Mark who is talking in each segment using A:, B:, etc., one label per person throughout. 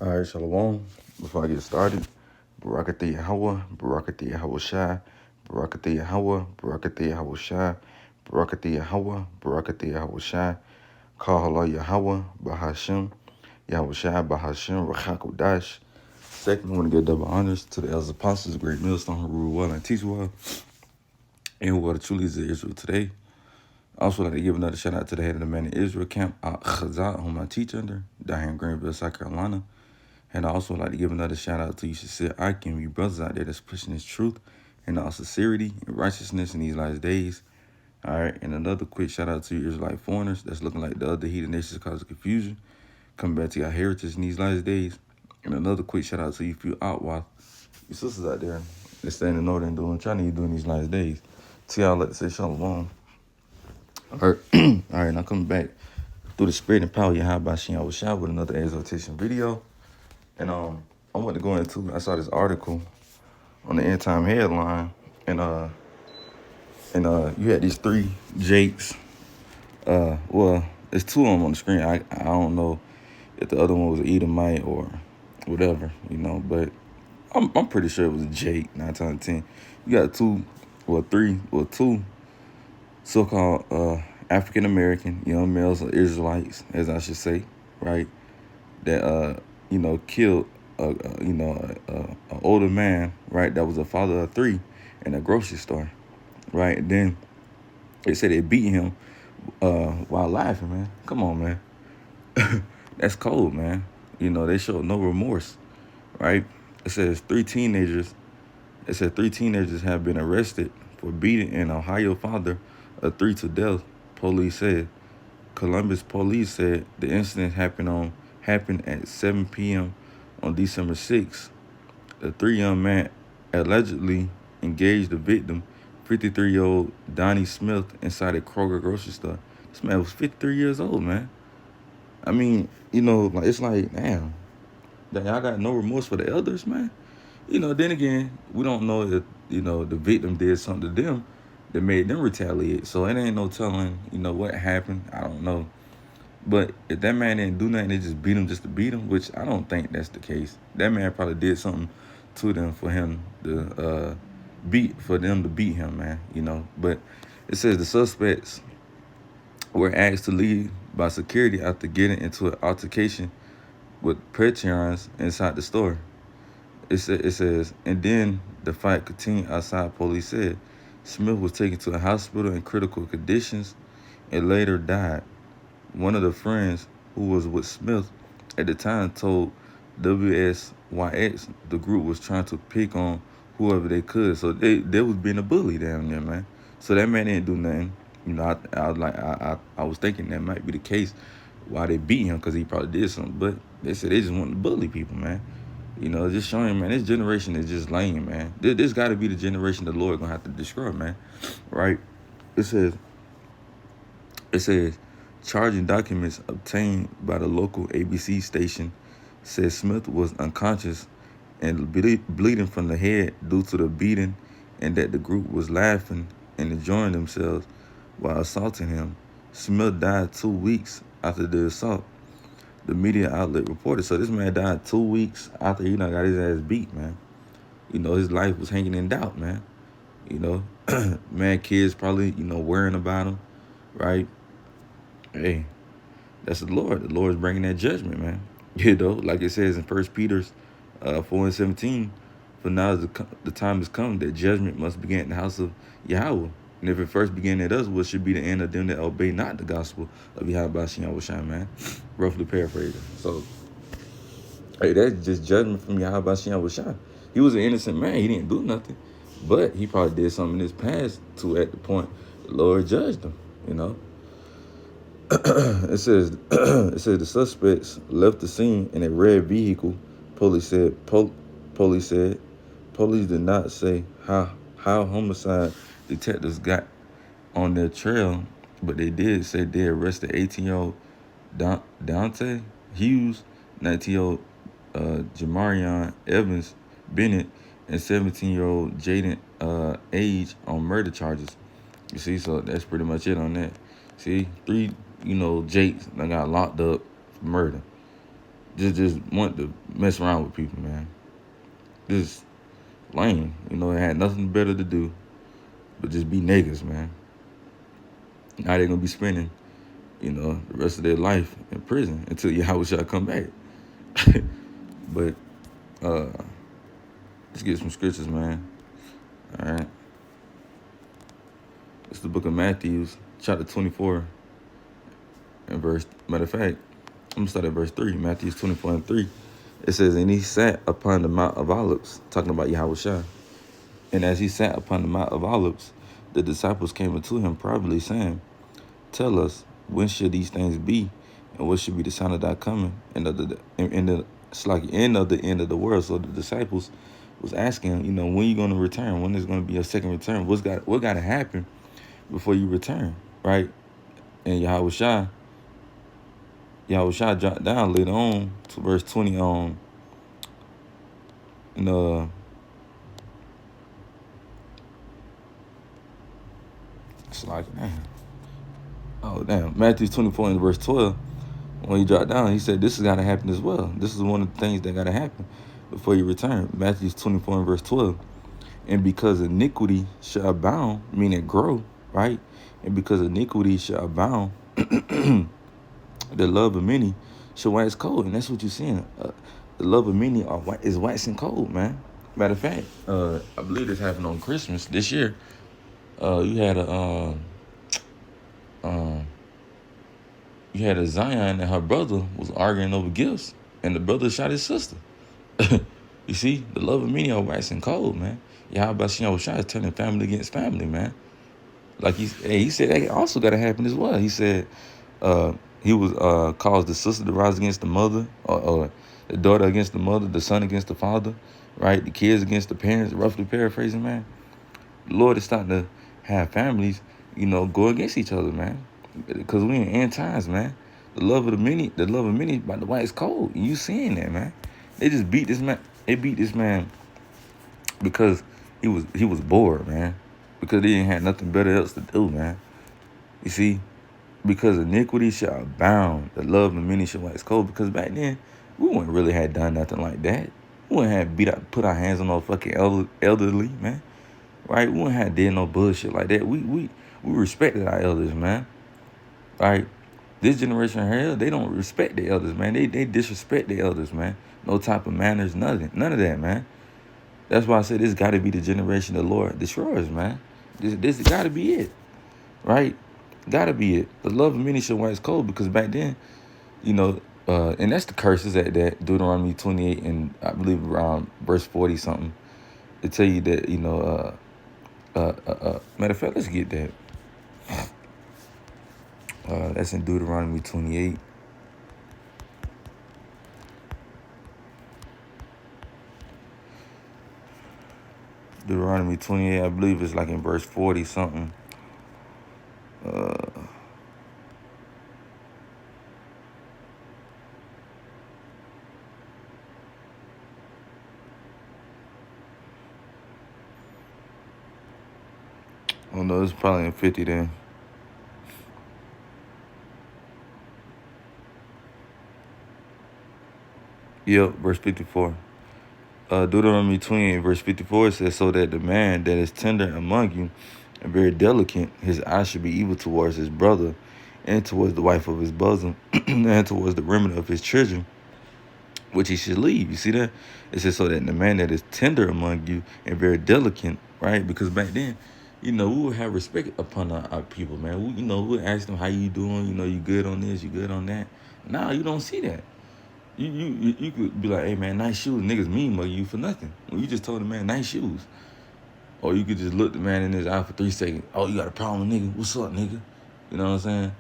A: All right, Shalom. Before I get started, Barakatha Yahweh, Barakatha Yahweh Shai, Barakatha Yahweh, Barakatha Yahweh Shai, Barakatha Yahweh, Barakatha Yahweh Shai, Kahala Yahweh, Bahashem, Yahweh Shai, Bahashem, Rachakodash. Second, I want to give double honors to the elders apostles, great millstone who rule well and teach well, and who are the truly is Israel today. I also like to give another shout out to the head of the Man in Israel camp, Chazat, whom I teach under, down here in Greenville, South Carolina. And I also like to give another shout out to you, Sincere Akim, you brothers out there that's pushing this truth and all sincerity and righteousness in these last days. All right, and another quick shout out to you Israelite foreigners that's looking like the other heathen nations causing confusion, coming back to your heritage in these last days. And another quick shout out to you few Outwath, your sisters out there that's staying in order and doing trying to doing these last days. To y'all, like to say shalom. All right, all right, now coming back through the spirit and power of Yahweh Shem Shah with another exhortation video. And I want to go into, I saw this article on the End Time headline, and you had these three Jakes. Well, there's two of them on the screen. I don't know if the other one was an Edomite or whatever, but I'm pretty sure it was a Jake, 9 times 10. You got two so-called African American young males or Israelites, as I should say, right? That killed an older man, right? That was a father of 3 in a grocery store, right? And then they said they beat him while laughing, man. Come on, man. That's cold, man. They showed no remorse, right? It says 3 teenagers have been arrested for beating an Ohio father of 3 to death, police said. Columbus police said the incident happened at 7 p.m. on December 6th. The 3 young men allegedly engaged the victim, 53-year-old Donnie Smith, inside a Kroger grocery store. This man was 53 years old, man. I mean, it's like, damn, y'all got no remorse for the elders, man. Then again, we don't know if, the victim did something to them that made them retaliate. So it ain't no telling, what happened. I don't know. But if that man didn't do nothing, they just beat him just to beat him, which I don't think that's the case. That man probably did something to them for him to beat him, man. But it says the suspects were asked to leave by security after getting into an altercation with patrons inside the store. It says, and then the fight continued outside, police said. Smith was taken to a hospital in critical conditions and later died. One of the friends who was with Smith at the time told WSYX the group was trying to pick on whoever they could. So they was being a bully down there, man. So that man didn't do nothing. I was thinking that might be the case why they beat him, because he probably did something. But they said they just want to bully people, man. Just showing, man, this generation is just lame, man. This got to be the generation the Lord gonna have to destroy, man. Right? It says, charging documents obtained by the local ABC station said Smith was unconscious and bleeding from the head due to the beating, and that the group was laughing and enjoying themselves while assaulting him. Smith died 2 weeks after the assault, the media outlet reported. So this man died 2 weeks after he got his ass beat, man. His life was hanging in doubt, man. Man, kids probably, worrying about him, right? Hey, that's the Lord. The Lord is bringing that judgment, man. Like it says in 1 Peter 4:17, for now the time has come that judgment must begin in the house of Yahweh. And if it first began at us, what should be the end of them that obey not the gospel of Yahweh Shem Shah, man? Roughly paraphrasing. So, hey, that's just judgment from Yahweh Shem Shah. He was an innocent man. He didn't do nothing. But he probably did something in his past to, at the point, the Lord judged him, It says the suspects left the scene in a red vehicle. Police said. Police did not say how homicide detectives got on their trail, but they did say they arrested 18-year-old Dante Hughes, 19-year-old Jamarion Evans Bennett, and 17-year-old Jaden Age on murder charges. You see, so that's pretty much it on that. See, 3 Jakes that got locked up for murder. just want to mess around with people, man. Just lame. You know, they had nothing better to do but just be niggas, man. Now they're gonna be spending, the rest of their life in prison until Yahweh shall come back. But uh let's get some scriptures, man. All right. It's the book of Matthew, chapter 24, and matter of fact, I'm gonna start at verse 3, Matthew 24 and 3. It says, and he sat upon the Mount of Olives, talking about Yahweh Shai. And as he sat upon the Mount of Olives, the disciples came unto him privately, saying, tell us, when should these things be, and what should be the sign of thy coming, and it's like end of the world. So the disciples was asking, when you gonna return? When is gonna be a second return? What gotta happen before you return, right? And Yahweh Shai dropped down later on to verse 20 on, it's like, man. Oh, damn. Matthew 24 and verse 12, when he dropped down, he said, this has got to happen as well. This is one of the things that got to happen before you return. Matthew 24 and verse 12. And because iniquity shall abound, meaning grow, right? And because iniquity shall abound, the love of many shall wax cold. And that's what you're seeing. The love of many is waxing cold, man. Matter of fact, I believe this happened on Christmas this year. You had a Zion and her brother was arguing over gifts, and the brother shot his sister. You see, the love of many are waxing cold, man. Yahweh Shem Shai is turning family against family, man. Like he said that also got to happen as well. He said he was caused the sister to rise against the mother, or the daughter against the mother, the son against the father, right? The kids against the parents, roughly paraphrasing, man. The Lord is starting to have families, go against each other, man. Because we in end times, man. The love of many by the way, it's cold. You seeing that, man. They just beat this man. They beat this man because he was bored, man. Because he didn't have nothing better else to do, man. You see? Because iniquity shall abound, the love of many shall wax cold. Because back then, we wouldn't really have done nothing like that. We wouldn't have put our hands on no fucking elderly, man. Right? We wouldn't have did no bullshit like that. We respected our elders, man. Right? This generation here, they don't respect the elders, man. They disrespect the elders, man. No type of manners, nothing. None of that, man. That's why I said this got to be the generation the Lord destroys, man. This got to be it. Right? Got to be it. The love of many shall wax cold, because back then, and that's the curses at that Deuteronomy 28 and I believe around verse 40 something. They tell you that, matter of fact, let's get that. That's in Deuteronomy 28. Deuteronomy 28, I believe it's like in verse 40 something. Oh no, it's probably in 50 then. Yep, verse 54. Deuteronomy 28, verse 54 says, so that the man that is tender among you and very delicate, his eye should be evil towards his brother, and towards the wife of his bosom, and towards the remnant of his children, which he should leave. You see that? It says, so that the man that is tender among you and very delicate, right? Because back then, we would have respect upon our people, man. We would ask them, how you doing? You good on this? You good on that? Now you don't see that. You could be like, hey, man, nice shoes. Niggas mean mug you for nothing. When you just told the man, nice shoes. Or you could just look the man in his eye for 3 seconds. Oh, you got a problem, nigga? What's up, nigga? You know what I'm saying?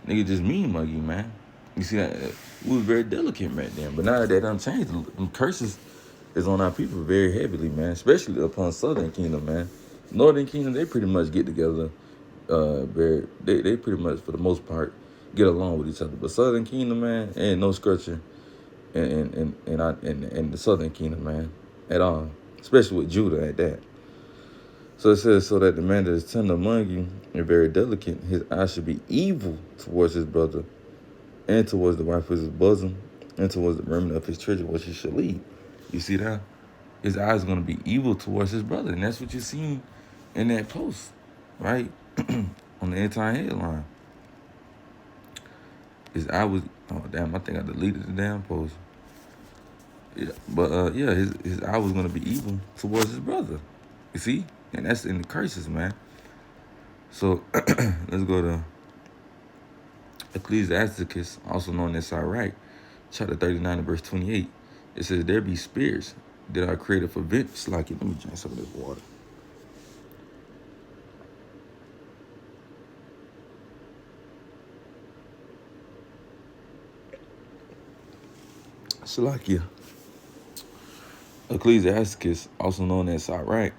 A: Nigga just mean mug you, man. You see that? We was very delicate back then. But now that done changed, them curses is on our people very heavily, man. Especially upon Southern Kingdom, man. Northern Kingdom, they pretty much get together. They pretty much, for the most part, get along with each other. But Southern Kingdom, man, ain't no scorching in the Southern Kingdom, man, at all. Especially with Judah at that. So it says, so that the man that is tender among you and very delicate, his eye should be evil towards his brother and towards the wife of his bosom, and towards the remnant of his treasure which he shall lead. You see that? His eyes are going to be evil towards his brother. And that's what you seen in that post, right? On the entire headline. His eye was, oh, damn, I think I deleted the damn post. Yeah, but yeah, his eye was going to be evil towards his brother. You see? And that's in the curses, man. So let's go to Ecclesiasticus, also known as Sirach, chapter 39 and verse 28. It says, there be spirits that are created for vengeance. Like it. Let me drink some of this water. Salakia. Ecclesiasticus, also known as Sirach,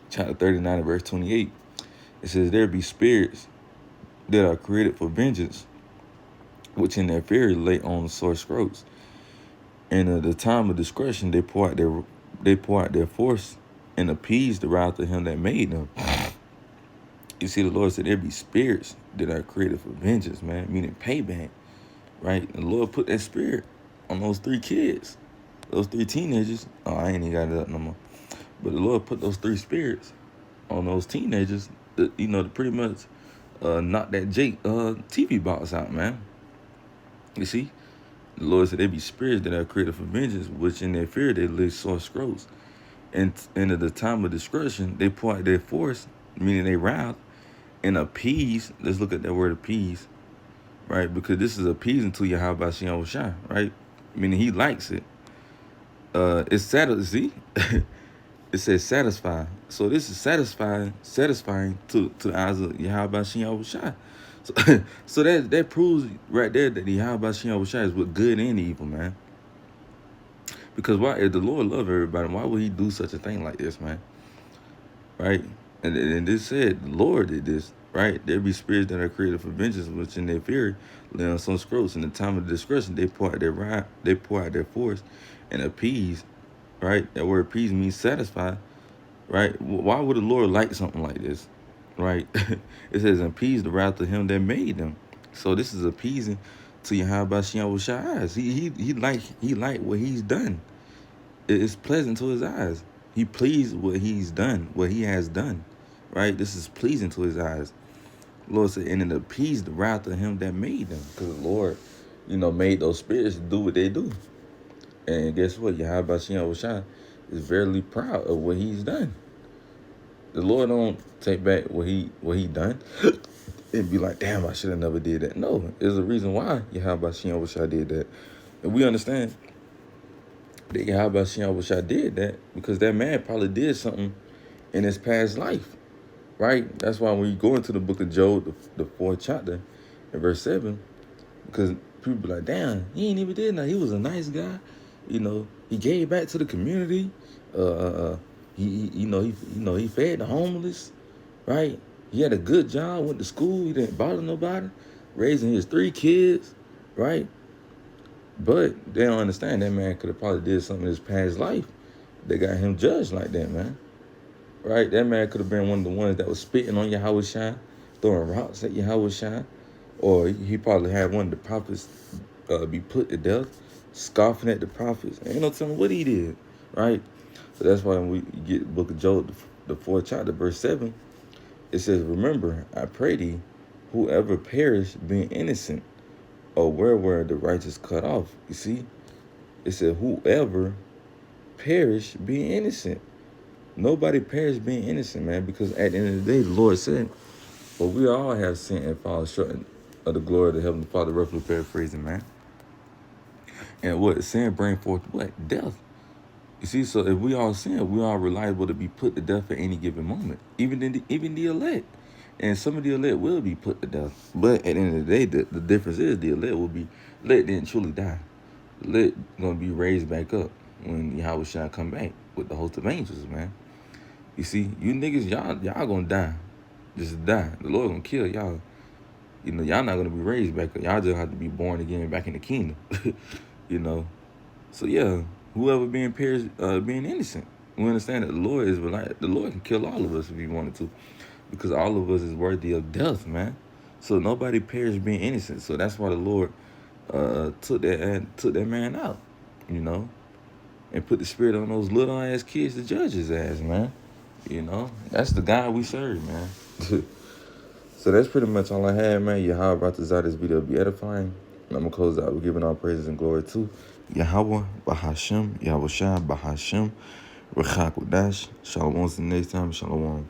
A: chapter 39 and verse 28. It says, there be spirits that are created for vengeance, which in their fury lay on sore scroats. And at the time of discretion, they pour out their force and appease the wrath of him that made them. You see, the Lord said there be spirits that are created for vengeance, man, meaning payback, right? The Lord put that spirit on those 3 kids, those 3 teenagers. Oh, I ain't even got it up no more. But the Lord put those 3 spirits on those teenagers, to pretty much knock that Jake TV box out, man. You see? The Lord said there be spirits that are created for vengeance, which in their fear they lay sore scrolls. And at the time of discretion, they pour out their force, meaning they wrath, and appease. Let's look at that word appease, right? Because this is appeasing to Yahweh Shem Shai, right? Meaning he likes it. It's see? It says satisfy. So this is satisfying to the eyes of Yahweh Shem Shai. So that proves right there that Yahweh Shem Shai is with good and evil, man. Because why, if the Lord love everybody, why would he do such a thing like this, man? Right? And this said, the Lord did this, right? There be spirits that are created for vengeance, which in their fury lay on some scrolls. In the time of discretion, they pour out their force and appease, right? That word appease means satisfy, right? Why would the Lord like something like this, right? It says appease the wrath of him that made them. So this is appeasing to Yahweh Shem Shai eyes. He like what he's done. It's pleasant to his eyes. He pleased what he's done, what he has done, right? This is pleasing to his eyes. The Lord said, and it appeased the wrath of him that made them, because the Lord, made those spirits do what they do. And guess what? Yahweh Shem Shai is very proud of what he's done. The Lord don't take back what he done and be like, damn, I should have never did that. No, there's a reason why Yahweh Shem Shai did that. And we understand that Yahweh Shem Shai did that because that man probably did something in his past life, right? That's why when you go into the book of Job, the 4th chapter, in verse 7, because people be like, damn, he ain't even did nothing. He was a nice guy. He gave back to the community. He fed the homeless, right? He had a good job, went to school. He didn't bother nobody, raising his 3 kids, right? But they don't understand that man could have probably did something in his past life that got him judged like that, man. Right? That man could have been one of the ones that was spitting on Yahweh Shai, throwing rocks at Yahweh Shai. Or he probably had one of the prophets be put to death, scoffing at the prophets. Ain't no telling what he did, right? So that's why when we get the book of Job, the 4th chapter, verse 7, it says, remember, I pray thee, whoever perished being innocent, or where were the righteous cut off? You see? It said, whoever perished being innocent. Nobody perished being innocent, man, because at the end of the day, the Lord said, well, we all have sinned and fall short of the glory of the Heavenly Father, roughly paraphrasing, man. And what? Sin bring forth what? Death. You see, so if we all sin, we are reliable to be put to death at any given moment, even the elect. And some of the elect will be put to death. But at the end of the day, the difference is the elect didn't truly die. The elect going to be raised back up when Yahweh shall come back with the host of angels, man. You see, you niggas, y'all going to die. Just die. The Lord going to kill y'all. Y'all not going to be raised back up. Y'all just have to be born again back in the kingdom. So, yeah, whoever being innocent. We understand that the Lord is the Lord can kill all of us if he wanted to, because all of us is worthy of death, man. So nobody perished being innocent. So that's why the Lord took that man out, you know, and put the spirit on those little ass kids to judge his ass, man. You know, that's the God we serve, man. So that's pretty much all I had, man. Yahweh about to this video be edifying. I'm gonna close out with giving all praises and glory to Yahweh, Bahashem, Yahweh Shai, Bahashem, Rechakudash. Shalom. Until next time. Shalom.